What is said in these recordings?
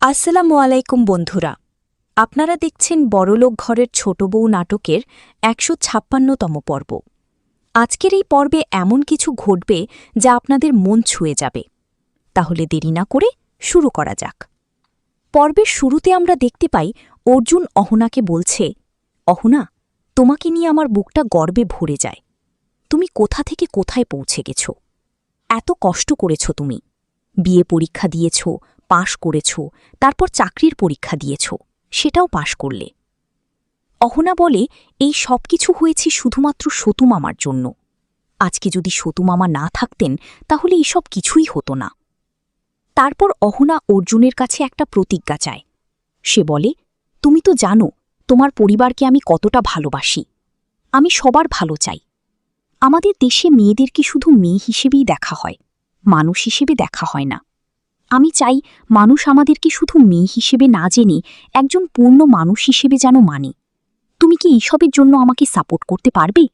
আসসালামু আলাইকুম বন্ধুরা, আপনারা দেখছেন বড়লোক ঘরের ছোট বউ নাটকের ১৫৬তম পর্ব। আজকের এই পর্বে এমন কিছু ঘটবে যা আপনাদের মন ছুঁয়ে যাবে। তাহলে দেরি না করে শুরু করা যাক। পর্বের শুরুতে আমরা দেখতে পাই অর্জুন অহনাকে বলছে, অহনা, তোমাকে নিয়ে আমার বুকটা গর্বে ভরে যায়। তুমি কোথা থেকে কোথায় পৌঁছে গেছ। এত কষ্ট করেছ তুমি, বিয়ে পরীক্ষা দিয়েছ, পাশ করেছ, তারপর চাকরির পরীক্ষা দিয়েছ, সেটাও পাশ করলে। অহনা বলে, এই সব কিছু হয়েছে শুধুমাত্র সতু মামার জন্য। আজকে যদি সতু মামা না থাকতেন তাহলে এইসব কিছুই হতো না। তারপর অহনা অর্জুনের কাছে একটা প্রতিজ্ঞা চায়। সে বলে, তুমি তো জানো তোমার পরিবারকে আমি কতটা ভালোবাসি। আমি সবার ভালো চাই। আমাদের দেশে মেয়েদেরকে শুধু মেয়ে হিসেবেই দেখা হয়, মানুষ হিসেবে দেখা হয় না। আমি চাই মানুষ আমাদেরকে শুধু মেয়ে হিসেবে না জেনে একজন পূর্ণ মানুষ হিসেবে যেন মানে। তুমি কি এইসবের জন্য আমাকে সাপোর্ট করতে পারবে?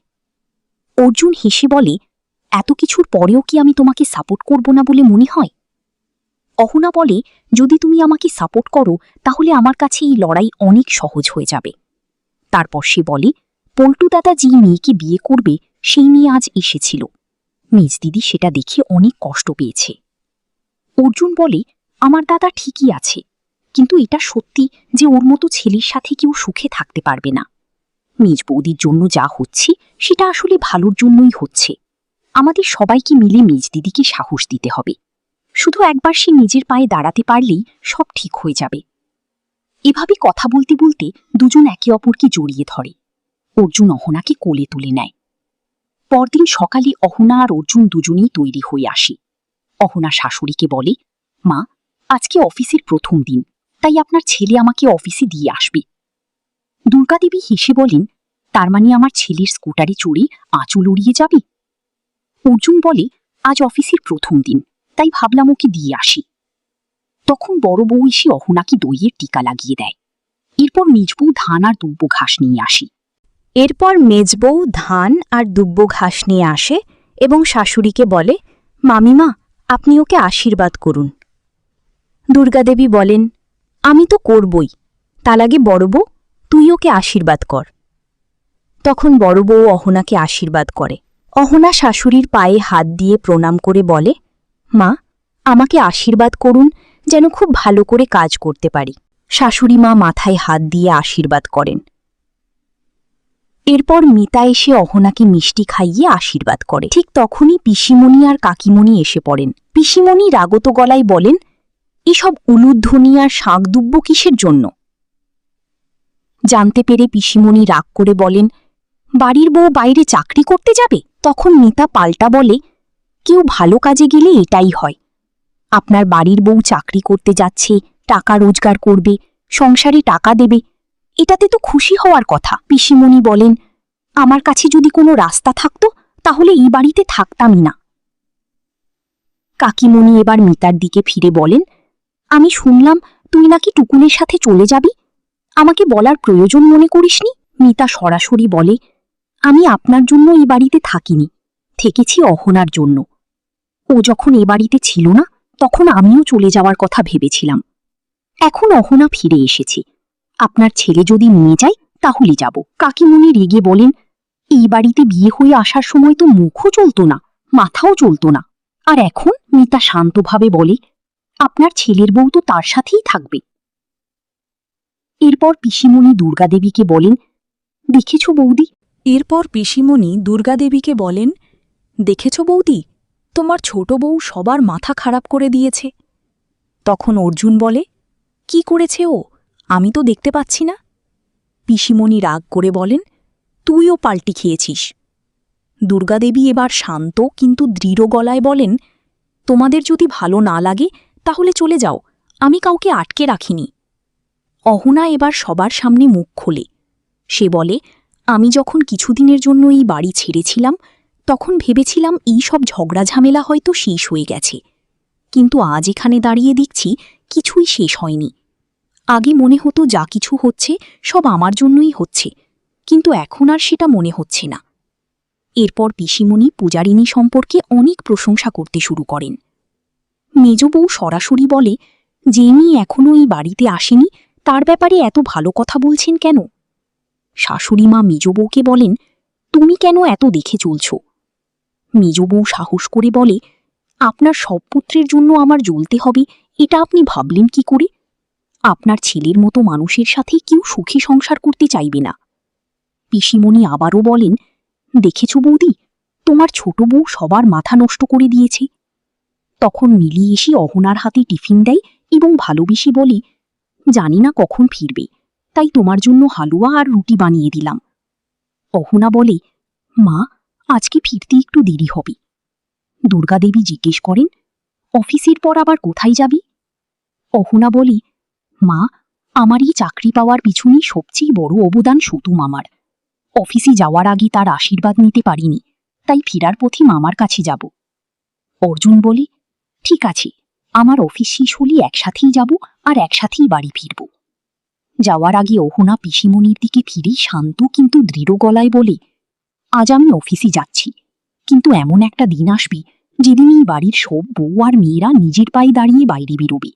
অর্জুন হেসে বলে, এত কিছুর পরেও কি আমি তোমাকে সাপোর্ট করব না বলে মনে হয়? অহনা বলে, যদি তুমি আমাকে সাপোর্ট করো তাহলে আমার কাছে এই লড়াই অনেক সহজ হয়ে যাবে। তারপর সে বলে, পল্টু দাদা যে মেয়েকে বিয়ে করবে সেই মেয়ে আজ এসেছিল। মেজ দিদি সেটা দেখে অনেক কষ্ট পেয়েছে। অর্জুন বলে, আমার দাদা ঠিকই আছে, কিন্তু এটা সত্যি যে ওর মতো ছেলের সাথে কেউ সুখে থাকতে পারবে না। মেজ বৌদির জন্য যা হচ্ছে সেটা আসলে ভালোর জন্যই হচ্ছে। আমাদের সবাইকে মিলে মেজ দিদিকে সাহস দিতে হবে। শুধু একবার সে নিজের পায়ে দাঁড়াতে পারলেই সব ঠিক হয়ে যাবে। এভাবে কথা বলতে বলতে দুজন একে অপরকে জড়িয়ে ধরে। অর্জুন অহনাকে কোলে তুলে নেয়। পরদিন সকালে অহনা আর অর্জুন দুজনেই তৈরি হয়ে আসে। অহনা শাশুড়িকে বলে, মা, আজকে অফিসের প্রথম দিন, তাই আপনার ছেলে আমাকে অফিসে দিয়ে আসবে। দুর্গাদেবী হেসে বলেন, তার মানে আমার ছেলের স্কুটারে চড়ে আঁচল উড়িয়ে যাবে? অর্জুন বলে, আজ অফিসের প্রথম দিন, তাই ভাবলাম ওকে দিয়ে আসি। তখন বড় বউ এসে অহনাকে দইয়ের টিকা লাগিয়ে দেয়। এরপর মেজবউ ধান আর দুব্বো ঘাস নিয়ে আসে। এবং শাশুড়িকে বলে, মামিমা, আপনি ওকে আশীর্বাদ করুন। দুর্গাদেবী বলেন, আমি তো করবই, তার আগে বড় বউ, তুই ওকে আশীর্বাদ কর। তখন বড় বউ অহনাকে আশীর্বাদ করে। অহনা শাশুড়ির পায়ে হাত দিয়ে প্রণাম করে বলে, মা, আমাকে আশীর্বাদ করুন যেন খুব ভালো করে কাজ করতে পারি। শাশুড়ি মা মাথায় হাত দিয়ে আশীর্বাদ করেন। এরপর মিতা এসে অহনাকে মিষ্টি খাইয়ে আশীর্বাদ করে। ঠিক তখনই পিসিমণি আর কাকিমণি এসে পড়েন। পিসিমণি রাগত গলায় বলেন, এসব উলুধ্বনি আর শাঁকদুব্য কিসের জন্য? জানতে পেরে পিসিমণি রাগ করে বলেন, বাড়ির বউ বাইরে চাকরি করতে যাবে? তখন মিতা পাল্টা বলে, কেউ ভালো কাজে গেলে এটাই হয়। আপনার বাড়ির বউ চাকরি করতে যাচ্ছে, টাকা রোজগার করবে, সংসারে টাকা দেবে, এটাতে তো খুশি হওয়ার কথা। পিসিমণি বলেন, আমার কাছে যদি কোনো রাস্তা থাকতো তাহলে এই বাড়িতে থাকতামই না। কাকিমণি এবার মিতার দিকে ফিরে বলেন, আমি শুনলাম তুই নাকি টুকুনের সাথে চলে যাবি, আমাকে বলার প্রয়োজন মনে করিসনি? মিতা সরাসরি বলে, আমি আপনার জন্য এই বাড়িতে থাকিনি, থেকেছি অহনার জন্য। ও যখন এ বাড়িতে ছিল না তখন আমিও চলে যাওয়ার কথা ভেবেছিলাম। এখন অহনা ফিরে এসেছে, আপনার ছেলে যদি নিয়ে যায় তাহলে যাব। কাকিমণি রেগে বলেন, এই বাড়িতে বিয়ে হয়ে আসার সময় তো মুখও চলত না, মাথাও চলত না, আর এখন? মিতা শান্তভাবে বলে, আপনার ছেলের বউ তো তার সাথেই থাকবে। এরপর পিসিমণি দুর্গাদেবীকে বলেন, দেখেছ বৌদি? দেখেছ বৌদি, তোমার ছোট বউ সবার মাথা খারাপ করে দিয়েছে। তখন অর্জুন বলে, কি করেছে ও? আমি তো দেখতে পাচ্ছি না। পিসিমণি রাগ করে বলেন, তুইও পাল্টি খেয়েছিস। দুর্গাদেবী এবার শান্ত কিন্তু দৃঢ় গলায় বলেন, তোমাদের যদি ভালো না লাগে তাহলে চলে যাও, আমি কাউকে আটকে রাখিনি। অহনা এবার সবার সামনে মুখ খোলে। সে বলে, আমি যখন কিছুদিনের জন্য এই বাড়ি ছেড়েছিলাম তখন ভেবেছিলাম এই সব ঝগড়া ঝামেলা হয়তো শেষ হয়ে গেছে, কিন্তু আজ এখানে দাঁড়িয়ে দেখছি কিছুই শেষ হয়নি। আগে মনে হতো যা কিছু হচ্ছে সব আমার জন্যই হচ্ছে, কিন্তু এখন আর সেটা মনে হচ্ছে না। এরপর পিসিমণি পূজারিণী সম্পর্কে অনেক প্রশংসা করতে শুরু করেন। মেজ বউ সরাসরি বলে, যে মেয়ে এখনো এই বাড়িতে আসেনি তার ব্যাপারে এত ভালো কথা বলছেন কেন? শাশুড়ি মা মেজ বউকে বলেন, তুমি কেন এত দেখে চলছ? মেজ বউ সাহস করে বলে, আপনার সব পুত্রের জন্য আমার জ্বলতে হবে এটা আপনি ভাবলেন কি করে? আপনার ছেলের মতো মানুষের সাথে কেউ সুখী সংসার করতে চাইবে না। পিসিমণি আবারও বলেন, দেখেছ বৌদি, তোমার ছোট বউ সবার মাথা নষ্ট করে দিয়েছে। তখন মিলি এসে অহনার হাতে টিফিন দেয় এবং ভালোবেসে বলে, জানি না কখন ফিরবে, তাই তোমার জন্য হালুয়া আর রুটি বানিয়ে দিলাম। অহনা বলে, মা, আজকে ফিরতে একটু দেরি হবে। দুর্গাদেবী জিজ্ঞেস করেন, অফিসের পর আবার কোথায় যাবি? অহনা বলে, মা, আমার এই চাকরি পাওয়ার পিছনে সবচেয়ে বড় অবদান সতু মামার। অফিসে যাওয়ার আগে তার আশীর্বাদ নিতে পারিনি, তাই ফেরার পথে মামার কাছে যাব। অর্জুন বলে, ঠিক আছে, আমার অফিস শেষ হলে একসাথেই যাব আর একসাথেই বাড়ি ফিরব। যাওয়ার আগে অহনা পিসিমণির দিকে ফিরে শান্ত কিন্তু দৃঢ় গলায় বলে, আজ আমি অফিসে যাচ্ছি, কিন্তু এমন একটা দিন আসবে যেদিন এই বাড়ির সব বউ আর মেয়েরা নিজের পায়ে দাঁড়িয়ে বাইরে বেরোবে,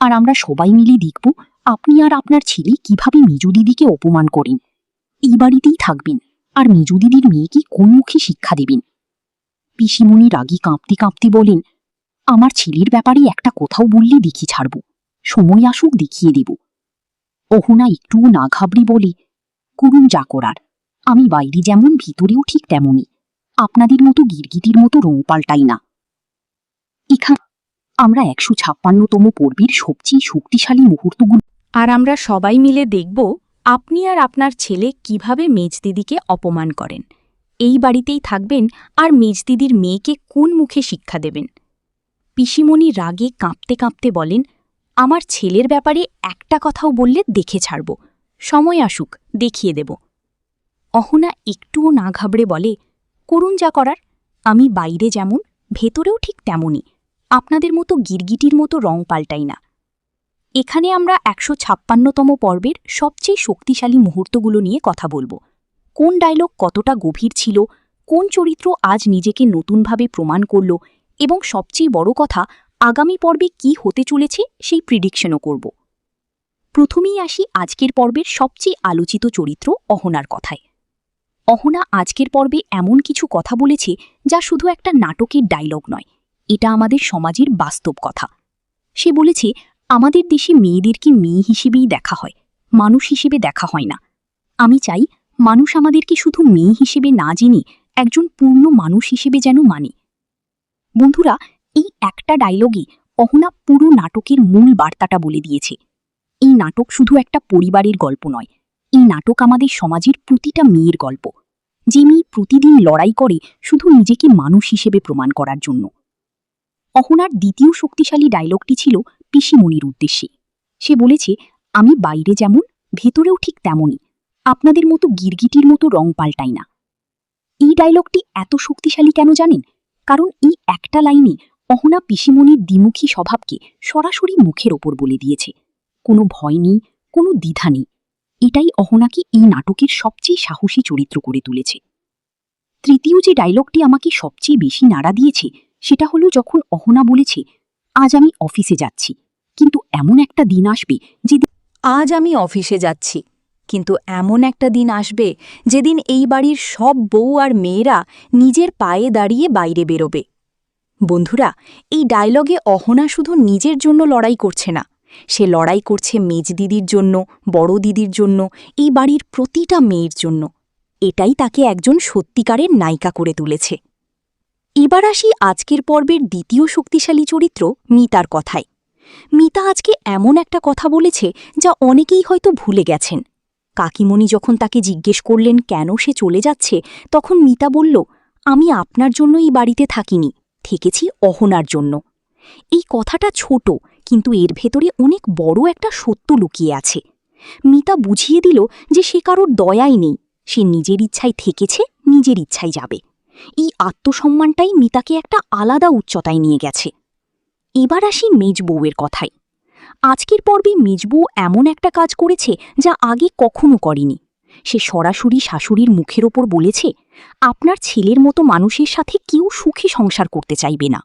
আর আমরা সবাই মিলে দেখব আপনি আর আপনার ছেলে কিভাবে মেজো দিদিকে অপমান করেন। এই বাড়িতেই থাকবেন আর মেজো দিদির মেয়েকে কোন মুখে শিক্ষা দেবেন? পিসিমণি রাগী কাঁপতে কাঁপতে বলেন, আমার ছেলের ব্যাপারে একটা কোথাও বললে দেখি ছাড়ব, সময় আসুক দেখিয়ে দেব। অহনা একটুও না ঘাবড়ে বলে, করুন যা করার, আমি বাইরে যেমন ভিতরেও ঠিক তেমনই, আপনাদের মতো গিরগিটির মতো রং পাল্টাই না। এখানে আমরা 156তম পর্বের সবচেয়ে শক্তিশালী মুহূর্তগুলো, আর আমরা সবাই মিলে দেখব আপনি আর আপনার ছেলে কিভাবে মেজদিদিকে অপমান করেন। এই বাড়িতেই থাকবেন আর মেজদিদির মেয়েকে কোন মুখে শিক্ষা দেবেন। পিসিমণি রাগে কাঁপতে কাঁপতে বলেন, আমার ছেলের ব্যাপারে একটা কথাও বললে দেখে ছাড়ব, সময় আসুক দেখিয়ে দেব। অহনা একটুও না ঘাবড়ে বলে, করুন যা করার, আমি বাইরে যেমন ভেতরেও ঠিক তেমনই, আপনাদের মতো গিরগিটির মতো রং পাল্টাই না। এখানে আমরা 156তম পর্বের সবচেয়ে শক্তিশালী মুহূর্তগুলো নিয়ে কথা বলবো। কোন ডায়লগ কতটা গভীর ছিল, কোন চরিত্র আজ নিজেকে নতুনভাবে প্রমাণ করল, এবং সবচেয়ে বড় কথা, আগামী পর্বে কি হতে চলেছে সেই প্রিডিকশনও করব। প্রথমেই আসি আজকের পর্বের সবচেয়ে আলোচিত চরিত্র অহনার কথায়। অহনা আজকের পর্বে এমন কিছু কথা বলেছে যা শুধু একটা নাটকের ডায়লগ নয়, এটা আমাদের সমাজের বাস্তব কথা। সে বলেছে, আমাদের দেশে মেয়েদেরকে মেয়ে হিসেবেই দেখা হয়, মানুষ হিসেবে দেখা হয় না। আমি চাই মানুষ আমাদেরকে শুধু মেয়ে হিসেবে না জেনে একজন পূর্ণ মানুষ হিসেবে যেন মানে। বন্ধুরা, এই একটা ডায়লগে অহনা পুরো নাটকের মূল বার্তাটা বলে দিয়েছে। এই নাটক শুধু একটা পরিবারের গল্প নয়, এই নাটক আমাদের সমাজের প্রতিটা মেয়ের গল্প, যে মেয়ে প্রতিদিন লড়াই করে শুধু নিজেকে মানুষ হিসেবে প্রমাণ করার জন্য। অহনার দ্বিতীয় শক্তিশালী ডায়লগটি ছিল পিসিমণির উদ্দেশ্যে। সে বলেছে, আমি বাইরে যেমন ভেতরেও ঠিক তেমনই, আপনাদের মতো গিরগিটির মতো রং পাল্টাই না। এই ডায়লগটি এত শক্তিশালী কেন জানেন? কারণ এই একটা লাইনে অহনা পিসিমণির দ্বিমুখী স্বভাবকে সরাসরি মুখের ওপর বলে দিয়েছে। কোনো ভয় নেই, কোনো দ্বিধা নেই। এটাই অহনাকে এই নাটকের সবচেয়ে সাহসী চরিত্র করে তুলেছে। তৃতীয় যে ডায়লগটি আমাকে সবচেয়ে বেশি নাড়া দিয়েছে সেটা হলো যখন অহনা বলেছে, আজ আমি অফিসে যাচ্ছি, কিন্তু এমন একটা দিন আসবে যেদিন আজ আমি অফিসে যাচ্ছি, কিন্তু এমন একটা দিন আসবে যেদিন এই বাড়ির সব বউ আর মেয়েরা নিজের পায়ে দাঁড়িয়ে বাইরে বেরোবে। বন্ধুরা, এই ডায়লগে অহনা শুধু নিজের জন্য লড়াই করছে না, সে লড়াই করছে মেজদিদির জন্য, বড় দিদির জন্য, এই বাড়ির প্রতিটা মেয়ের জন্য। এটাই তাকে একজন সত্যিকারের নায়িকা করে তুলেছে। এবার আসি আজকের পর্বের দ্বিতীয় শক্তিশালী চরিত্র মিতার কথায়। মিতা আজকে এমন একটা কথা বলেছে যা অনেকেই হয়তো ভুলে গেছেন। কাকিমণি যখন তাকে জিজ্ঞেস করলেন কেন সে চলে যাচ্ছে, তখন মিতা বলল, আমি আপনার জন্য এই বাড়িতে থাকিনি, থেকেছি অহনার জন্য। এই কথাটা ছোট, কিন্তু এর ভেতরে অনেক বড় একটা সত্য লুকিয়ে আছে। মিতা বুঝিয়ে দিল যে সে কারোর দয়াই নেই, সে নিজের ইচ্ছায় থেকেছে, নিজের ইচ্ছায় যাবে। এই আত্মসম্মানটাই মিতাকে একটা আলাদা উচ্চতায় নিয়ে গেছে। এবার আসি মেজবউয়ের কথায়। আজকের পর্বে মেজবউ এমন একটা কাজ করেছে যা আগে কখনো করেনি। সে সরাসরি শাশুড়ির মুখের ওপর বলেছে, আপনার ছেলের মতো মানুষের সাথে কেউ সুখী সংসার করতে চাইবে না।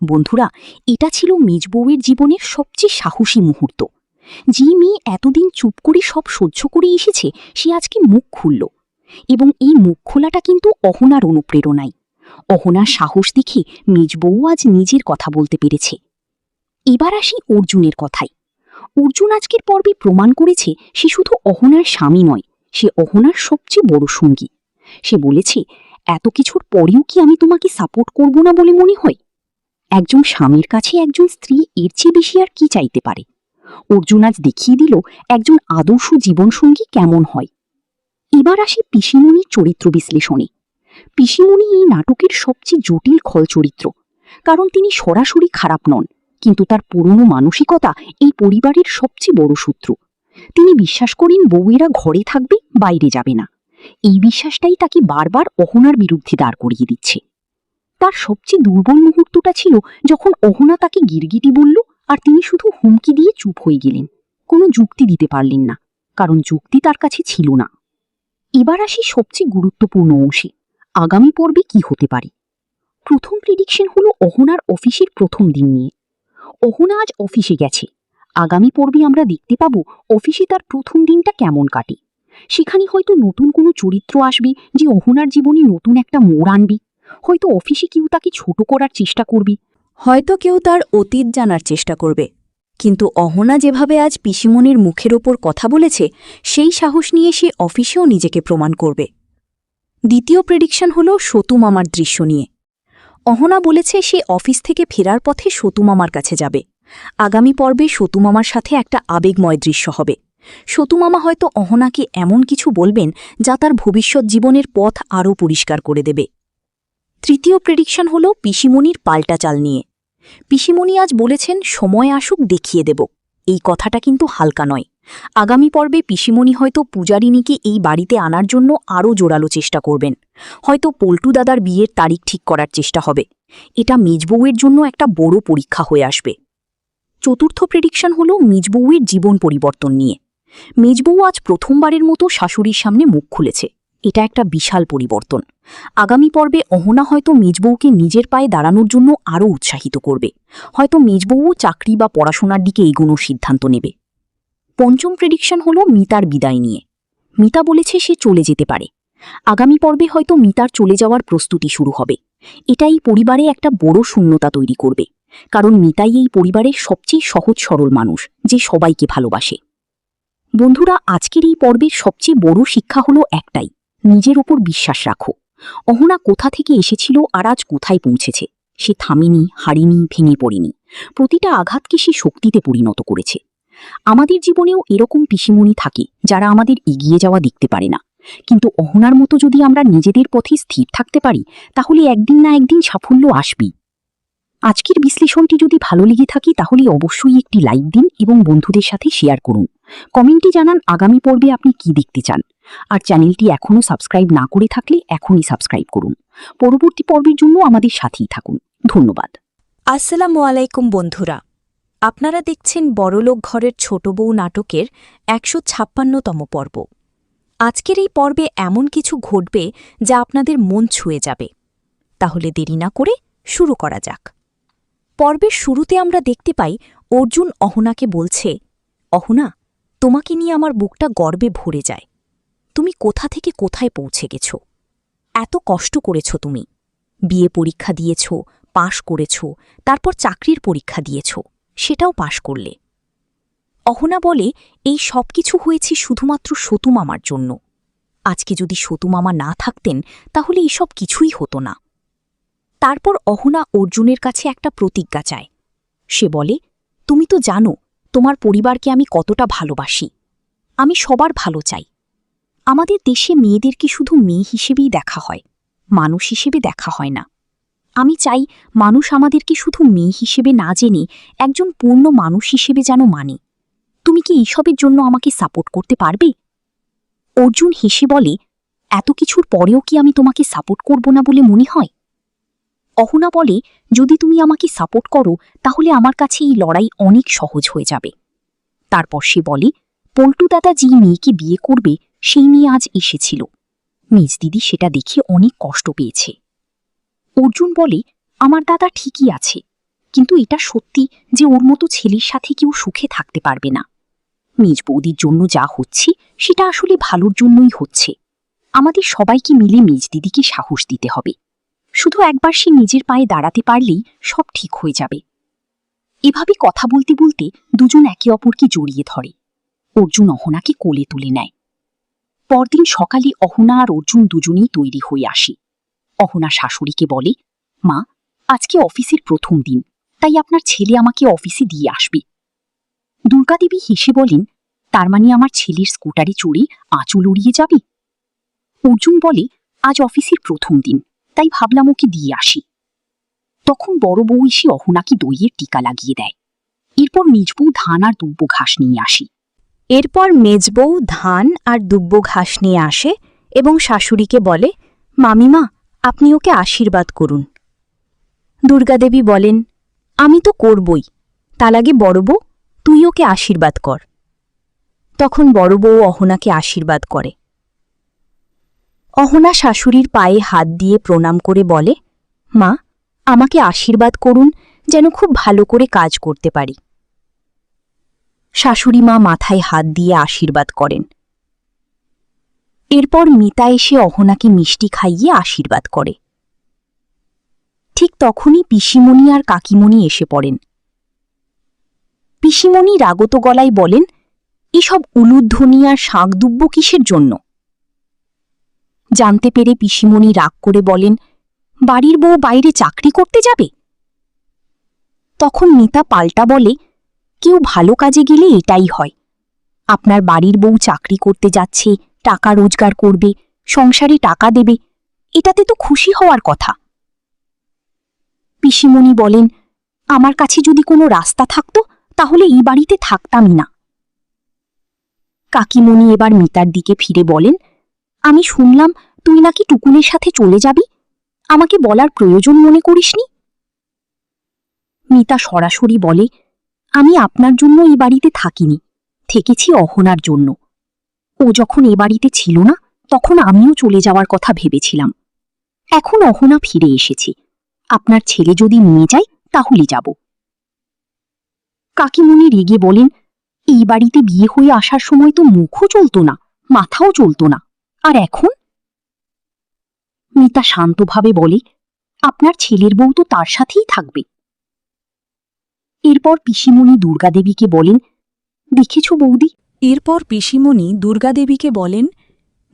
বন্ধুরা, এটা ছিল মেজ বউয়ের জীবনের সবচেয়ে সাহসী মুহূর্ত। যে মেয়ে এতদিন চুপ করে সব সহ্য করে এসেছে, সে আজকে মুখ খুলল। এবং এই মুখ খোলাটা কিন্তু অহনার অনুপ্রেরণায়। অহনার সাহস দেখে মেজ বউ আজ নিজের কথা বলতে পেরেছে। এবার আসি অর্জুনের কথায়। অর্জুন আজকের পর্বে প্রমাণ করেছে সে শুধু অহনার স্বামী নয়, সে অহনার সবচেয়ে বড় সঙ্গী। সে বলেছে, এত কিছুর পরেও কি আমি তোমাকে সাপোর্ট করব না বলে মনে হয়? একজন স্বামীর কাছে একজন স্ত্রী এর চেয়ে বেশি আর কি চাইতে পারে? অর্জুন আজ দেখিয়ে দিল একজন আদর্শ জীবনসঙ্গী কেমন হয়। এবার আসি পিসিমণির চরিত্র বিশ্লেষণে। পিসিমণি এই নাটকের সবচেয়ে জটিল খল চরিত্র, কারণ তিনি সরাসরি খারাপ নন, কিন্তু তার পুরনো মানসিকতা এই পরিবারের সবচেয়ে বড় শত্রু। তিনি বিশ্বাস করেন বউয়েরা ঘরে থাকবে, বাইরে যাবে না। এই বিশ্বাসটাই তাকে বারবার অহনার বিরুদ্ধে দাঁড় করিয়ে দিচ্ছে। তার সবচেয়ে দুর্বল মুহূর্তটা ছিল যখন অহনা তাকে গিরগিটি বলল আর তিনি শুধু হুমকি দিয়ে চুপ হয়ে গেলেন, কোনো যুক্তি দিতে পারলেন না, কারণ যুক্তি তার কাছে ছিল না। এবার আসি সবচেয়ে গুরুত্বপূর্ণ অংশে, আগামী পর্বে কি হতে পারে। প্রথম প্রেডিকশন হলো অহনার অফিসের প্রথম দিন নিয়ে। অহনা আজ অফিসে গেছে। আগামী পর্বে আমরা দেখতে পাব অফিসে তার প্রথম দিনটা কেমন কাটে। সেখানে হয়তো নতুন কোনো চরিত্র আসবে যে অহনার জীবনে নতুন একটা মোড় আনবে। হয়তো অফিসে কেউ তাকে ছোট করার চেষ্টা করবে, হয়তো কেউ তার অতীত জানার চেষ্টা করবে। কিন্তু অহনা যেভাবে আজ পিসিমণির মুখের ওপর কথা বলেছে, সেই সাহস নিয়ে সে অফিসেও নিজেকে প্রমাণ করবে। দ্বিতীয় প্রেডিকশন হল সতুমামার দৃশ্য নিয়ে। অহনা বলেছে সে অফিস থেকে ফেরার পথে সতুমামার কাছে যাবে। আগামী পর্বে সতুমামার সাথে একটা আবেগময় দৃশ্য হবে। সতুমামা হয়তো অহনাকে এমন কিছু বলবেন যা তার ভবিষ্যৎ জীবনের পথ আরও পরিষ্কার করে দেবে। তৃতীয় প্রেডিকশন হল পিসিমণির পাল্টা চাল নিয়ে। পিসিমণি আজ বলেছেন সময় আসুক দেখিয়ে দেব। এই কথাটা কিন্তু হালকা নয়। আগামী পর্বে পিসিমণি হয়তো পূজারিনীকে এই বাড়িতে আনার জন্য আরও জোরালো চেষ্টা করবেন। হয়তো পল্টু দাদার বিয়ের তারিখ ঠিক করার চেষ্টা হবে। এটা মেজবউয়ের জন্য একটা বড় পরীক্ষা হয়ে আসবে। চতুর্থ প্রেডিকশন হল মেজবউয়ের জীবন পরিবর্তন নিয়ে। মেজবউ আজ প্রথমবারের মতো শাশুড়ির সামনে মুখ খুলেছে। এটা একটা বিশাল পরিবর্তন। আগামী পর্বে অহনা হয়তো মেজবউকে নিজের পায়ে দাঁড়ানোর জন্য আরও উৎসাহিত করবে। হয়তো মেজবউও চাকরি বা পড়াশোনার দিকে এগোনোর সিদ্ধান্ত নেবে। পঞ্চম প্রেডিকশন হল মিতার বিদায় নিয়ে। মিতা বলেছে সে চলে যেতে পারে। আগামী পর্বে হয়তো মিতার চলে যাওয়ার প্রস্তুতি শুরু হবে। এটা এই পরিবারে একটা বড় শূন্যতা তৈরি করবে, কারণ মিতাই এই পরিবারের সবচেয়ে সহজ সরল মানুষ, যে সবাইকে ভালোবাসে। বন্ধুরা, আজকের এই পর্বের সবচেয়ে বড় শিক্ষা হলো একটাই, নিজের ওপর বিশ্বাস রাখো। অহনা কোথা থেকে এসেছিল আর আজ কোথায় পৌঁছেছে। সে থামেনি, হারিনি, ভেঙে পড়েনি। প্রতিটা আঘাতকে সে শক্তিতে পরিণত করেছে। আমাদের জীবনেও এরকম পিসিমণি থাকে যারা আমাদের এগিয়ে যাওয়া দেখতে পারে না, কিন্তু অহনার মতো যদি আমরা নিজেদের পথে স্থির থাকতে পারি, তাহলে একদিন না একদিন সাফল্য আসবেই। আজকের বিশ্লেষণটি যদি ভালো লেগে থাকে তাহলে অবশ্যই একটি লাইক দিন এবং বন্ধুদের সাথে শেয়ার করুন। কমেন্টে জানান আগামী পর্বে আপনি কি দেখতে চান। আর চ্যানেলটি এখনও সাবস্ক্রাইব না করে থাকলে এখনই সাবস্ক্রাইব করুন। পরবর্তী পর্বের জন্য আমাদের সাথেই থাকুন। ধন্যবাদ। আসসালামু আলাইকুম বন্ধুরা, আপনারা দেখছেন বড়লোক ঘরের ছোট বউ নাটকের ১৫৬তম পর্ব। আজকের এই পর্বে এমন কিছু ঘটবে যা আপনাদের মন ছুঁয়ে যাবে। তাহলে দেরি না করে শুরু করা যাক। পর্বের শুরুতে আমরা দেখতে পাই অর্জুন অহনাকে বলছে, অহনা, তোমাকে নিয়ে আমার বুকটা গর্বে ভরে যায়। তুমি কোথা থেকে কোথায় পৌঁছে গেছ। এত কষ্ট করেছ তুমি। বিয়ে পরীক্ষা দিয়েছ, পাশ করেছ, তারপর চাকরির পরীক্ষা দিয়েছ, সেটাও পাশ করলে। অহনা বলে, এই সব কিছু হয়েছে শুধুমাত্র সতুমামার জন্য। আজকে যদি সতুমামা না থাকতেন তাহলে এসব কিছুই হতো না। তারপর অহনা অর্জুনের কাছে একটা প্রতিজ্ঞা চায়। সে বলে, তুমি তো জানো তোমার পরিবারকে আমি কতটা ভালোবাসি। আমি সবার ভালো চাই। আমাদের দেশে মেয়েদেরকে শুধু মেয়ে হিসেবেই দেখা হয়, মানুষ হিসেবে দেখা হয় না। আমি চাই মানুষ আমাদেরকে শুধু মেয়ে হিসেবে না জেনে একজন পূর্ণ মানুষ হিসেবে যেন মানে। তুমি কি এইসবের জন্য আমাকে সাপোর্ট করতে পারবে? অর্জুন হেসে বলে, এত কিছুর পরেও কি আমি তোমাকে সাপোর্ট করব না বলে মনে হয়? অহনা বলে, যদি তুমি আমাকে সাপোর্ট করো তাহলে আমার কাছে এই লড়াই অনেক সহজ হয়ে যাবে। তারপর সে বলে, পল্টু দাদা যে মেয়েকে বিয়ে করবে সেই মেয়ে আজ এসেছিল। মেজদিদি সেটা দেখে অনেক কষ্ট পেয়েছে। অর্জুন বলে, আমার দাদা ঠিকই আছে, কিন্তু এটা সত্যি যে ওর মতো ছেলের সাথে কেউ সুখে থাকতে পারবে না। মেজ বৌদির জন্য যা হচ্ছে সেটা আসলে ভালোর জন্যই হচ্ছে। আমাদের সবাইকে মিলে মেজ দিদিকে সাহস দিতে হবে। শুধু একবার সে নিজের পায়ে দাঁড়াতে পারলেই সব ঠিক হয়ে যাবে। এভাবে কথা বলতে বলতে দুজন একে অপরকে জড়িয়ে ধরে। অর্জুন অহনাকে কোলে তুলে নেয়। পরদিন সকালে অহনা আর অর্জুন দুজনেই তৈরি হয়ে আসে। অহনা শাশুড়িকে বলে, মা, আজকে অফিসের প্রথম দিন, তাই আপনার ছেলে আমাকে অফিসে দিয়ে আসবে। দুর্গাদেবী হেসে বলেন, তার মানে আমার ছেলের স্কুটারে চড়ে আঁচল উড়িয়ে যাবে? অর্জুন বলে, আজ অফিসের প্রথম দিন, তাই ভাবলাম ওকে দিয়ে আসি। তখন বড় বউ এসে অহনাকে দইয়ের টিকা লাগিয়ে দেয়। এরপর মেজবউ ধান আর দুব্বো ঘাস নিয়ে আসে। এবং শাশুড়িকে বলে, মামিমা, আপনি ওকে আশীর্বাদ করুন। দুর্গাদেবী বলেন, আমি তো করবই, তার আগে বড় বউ, তুই ওকে আশীর্বাদ কর। তখন বড় বউ অহনাকে আশীর্বাদ করে। অহনা শাশুড়ির পায়ে হাত দিয়ে প্রণাম করে বলে, মা, আমাকে আশীর্বাদ করুন যেন খুব ভালো করে কাজ করতে পারি। শাশুড়ি মা মাথায় হাত দিয়ে আশীর্বাদ করেন। এরপর মিতা এসে অহনাকে মিষ্টি খাইয়ে আশীর্বাদ করে। ঠিক তখনই পিসিমণি আর কাকিমণি এসে পড়েন। পিসিমণি রাগত গলায় বলেন, এসব উলুধ্বনি আর শাঁকদুব্য কিসের জন্য? জানতে পেরে পিসিমণি রাগ করে বলেন, বাড়ির বউ বাইরে চাকরি করতে যাবে? তখন মিতা পাল্টা বলে, কেউ ভালো কাজে গেলে এটাই হয়। আপনার বাড়ির বউ চাকরি করতে যাচ্ছে, টাকা রোজগার করবে, সংসারে টাকা দেবে, এটাতে তো খুশি হওয়ার কথা। পিসিমণি বলেন, আমার কাছে যদি কোনো রাস্তা থাকত তাহলে এই বাড়িতে থাকতামই না। কাকিমণি এবার মিতার দিকে ফিরে বলেন, আমি শুনলাম তুই নাকি টুকুনের সাথে চলে যাবি, আমাকে বলার প্রয়োজন মনে করিসনি? মিতা সরাসরি বলে, আমি আপনার জন্য এই বাড়িতে থাকিনি, থেকেছি অহনার জন্য। ও যখন এ বাড়িতে ছিল না তখন আমিও চলে যাওয়ার কথা ভেবেছিলাম। এখন অহনা ফিরে এসেছি, আপনার ছেলে যদি নিয়ে যায় তাহলে যাব। কাকিমণি রেগে বলেন, এই বাড়িতে বিয়ে হয়ে আসার সময় তো মুখও চলত না, মাথাও চলত না, আর এখন? মিতা শান্তভাবে বলে, আপনার ছেলের বউ তো তার সাথেই থাকবে। এরপর পিসিমণি দুর্গাদেবীকে বলেন, দেখেছ বৌদি?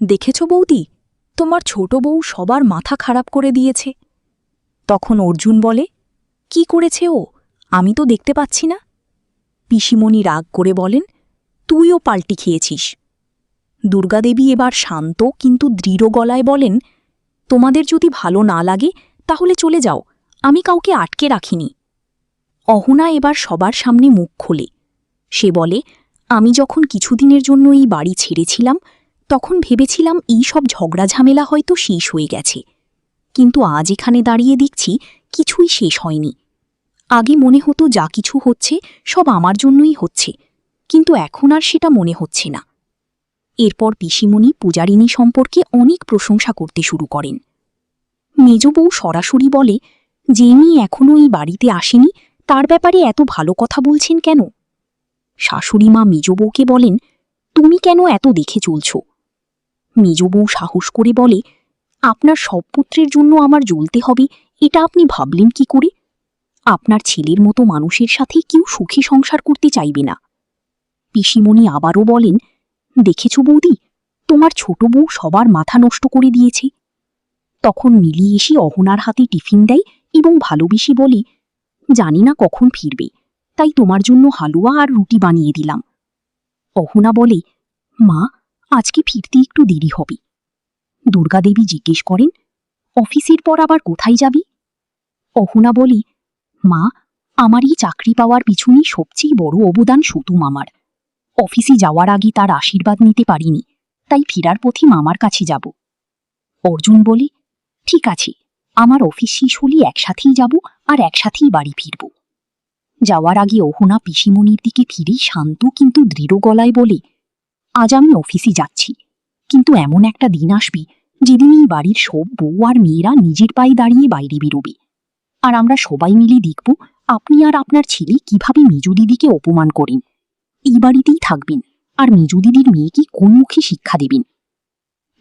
দেখেছ বৌদি, তোমার ছোট বউ সবার মাথা খারাপ করে দিয়েছে। তখন অর্জুন বলে, কি করেছে ও? আমি তো দেখতে পাচ্ছি না। পিসিমণি রাগ করে বলেন, তুইও পাল্টি খেয়েছিস। দুর্গাদেবী এবার শান্ত কিন্তু দৃঢ় গলায় বলেন, তোমাদের যদি ভালো না লাগে তাহলে চলে যাও, আমি কাউকে আটকে রাখিনি। অহনা এবার সবার সামনে মুখ খোলে। সে বলে, আমি যখন কিছুদিনের জন্য এই বাড়ি ছেড়েছিলাম তখন ভেবেছিলাম এই সব ঝগড়া ঝামেলা হয়তো শেষ হয়ে গেছে, কিন্তু আজ এখানে দাঁড়িয়ে দেখছি কিছুই শেষ হয়নি। আগে মনে হতো যা কিছু হচ্ছে সব আমার জন্যই হচ্ছে, কিন্তু এখন আর সেটা মনে হচ্ছে না। এরপর পিসিমণি পূজারিনী সম্পর্কে অনেক প্রশংসা করতে শুরু করেন। মেজ বউ সরাসরি বলে, যে মেয়ে এখনও এই বাড়িতে আসেনি তার ব্যাপারে এত ভালো কথা বলছেন কেন? শাশুড়ি মা মেজ বউকে বলেন, তুমি কেন এত দেখে চলছ? মেজ বউ সাহস করে বলে, আপনার সব পুত্রের জন্য আমার জ্বলতে হবে এটা আপনি ভাবলেন কি করে? আপনার ছেলের মতো মানুষের সাথে কেউ সুখী সংসার করতে চাইবে না। পিসিমণি আবারও বলেন, দেখেছ বৌদি, তোমার ছোট বউ সবার মাথা নষ্ট করে দিয়েছে। তখন মিলি এসে অহনার হাতে টিফিন দেয় এবং ভালোবেসে বলে, জানি না কখন ফিরবে, তাই তোমার জন্য হালুয়া আর রুটি বানিয়ে দিলাম। অহনা বলে, মা, আজকে ফিরতে একটু দেরি হবে। দুর্গাদেবী জিজ্ঞেস করেন, অফিসের পর আবার কোথায় যাবি? অহনা বলে, মা, আমার এই চাকরি পাওয়ার পিছনে সবচেয়ে বড় অবদান শুধু মামার। অফিসে যাওয়ার আগে তার আশীর্বাদ নিতে পারিনি, তাই ফেরার পথে মামার কাছে যাব। অর্জুন বলে, ঠিক আছে, আমার অফিস শেষ হলে একসাথেই যাব আর একসাথেই বাড়ি ফিরব। যাওয়ার আগে অহনা পিসিমণির দিকে ফিরেই শান্ত কিন্তু দৃঢ় গলায় বলে, আজ আমি অফিসে যাচ্ছি, কিন্তু এমন একটা দিন আসবে যেদিন এই বাড়ির সব বউ আর মেয়েরা নিজের পায়ে দাঁড়িয়ে বাইরে বেরোবে, আর আমরা সবাই মিলে দেখব আপনি আর আপনার ছেলে কিভাবে মেজো দিদিকে অপমান করেন। এই বাড়িতেই থাকবেন, আর মেজো দিদির মেয়েকে কোন মুখে শিক্ষা দেবেন?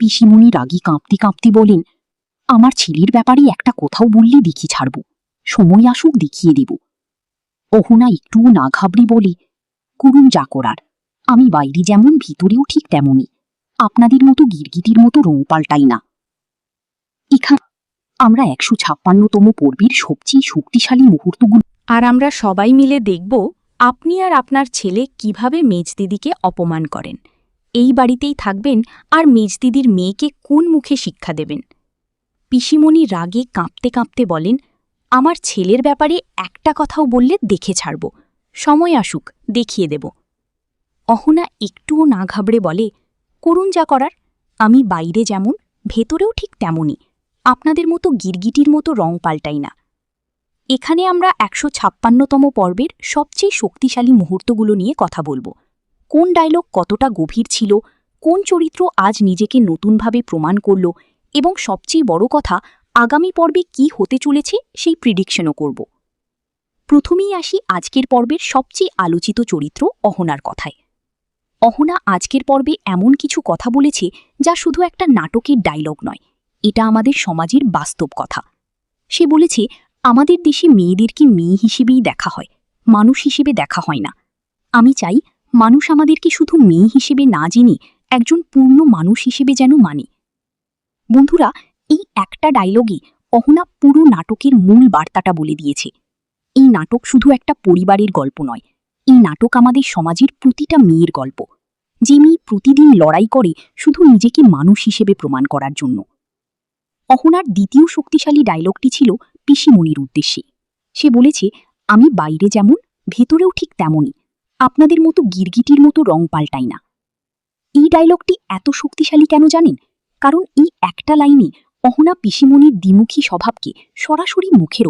পিসিমণি রাগী কাঁপতে কাঁপতে বলেন, আমার ছেলের ব্যাপারে একটা কথাও বললে দেখি ছাড়ব, সময় আসুক দেখিয়ে দেব। অহনা একটুও না ঘাবড়ে বলে, করুন যা করার, আমি বাইরে যেমন ভিতরেও ঠিক তেমনই, আপনাদের মতো গিরগিটির মতো রং পাল্টাই না। এখান আমরা 156তম পর্বের সবচেয়ে শক্তিশালী মুহূর্তগুলো আর আমরা সবাই মিলে দেখব আপনি আর আপনার ছেলে কিভাবে মেজদিদিকে অপমান করেন। এই বাড়িতেই থাকবেন আর মেজদিদির মেয়েকে কোন মুখে শিক্ষা দেবেন। পিসিমণি রাগে কাঁপতে কাঁপতে বলেন, আমার ছেলের ব্যাপারে একটা কথাও বললে দেখে ছাড়ব, সময় আসুক দেখিয়ে দেব। অহনা একটুও না ঘাবড়ে বলে, করুন যা করার, আমি বাইরে যেমন ভেতরেও ঠিক তেমনই, আপনাদের মতো গিরগিটির মতো রং পাল্টাই না। এখানে আমরা 156তম পর্বের সবচেয়ে শক্তিশালী মুহূর্তগুলো নিয়ে কথা বলবো। কোন ডায়লগ কতটা গভীর ছিল, কোন চরিত্র আজ নিজেকে নতুনভাবে প্রমাণ করল, এবং সবচেয়ে বড় কথা, আগামী পর্বে কি হতে চলেছে সেই প্রিডিকশনও করব। প্রথমেই আসি আজকের পর্বের সবচেয়ে আলোচিত চরিত্র অহনার কথায়। অহনা আজকের পর্বে এমন কিছু কথা বলেছে যা শুধু একটা নাটকের ডায়লগ নয়, এটা আমাদের সমাজের বাস্তব কথা। সে বলেছে, আমাদের দেশে মেয়েদেরকে মেয়ে হিসেবেই দেখা হয়, মানুষ হিসেবে দেখা হয় না। আমি চাই মানুষ আমাদেরকে শুধু মেয়ে হিসেবে না জেনে একজন পূর্ণ মানুষ হিসেবে যেন মানে। বন্ধুরা, এই একটা ডায়লগে অহনা পুরো নাটকের মূল বার্তাটা বলে দিয়েছে। এই নাটক শুধু একটা পরিবারের গল্প নয়, এই নাটক আমাদের সমাজের প্রতিটা মেয়ের গল্প, যে মেয়ে প্রতিদিন লড়াই করে শুধু নিজেকে মানুষ হিসেবে প্রমাণ করার জন্য। অহনার দ্বিতীয় শক্তিশালী ডায়লগটি ছিল পিসিমণির উদ্দেশ্যে। সে বলেছে, আমি বাইরে যেমন ভেতরেও ঠিক তেমনই, আপনাদের মতো গিরগিটির মতো রং পাল্টাই না। এই ডায়লগটি এত শক্তিশালী কেন জানেন? কারণ এই একটা লাইনে অহনা পিসিমণির দ্বিমুখী স্বভাবকে সরাসরি মুখের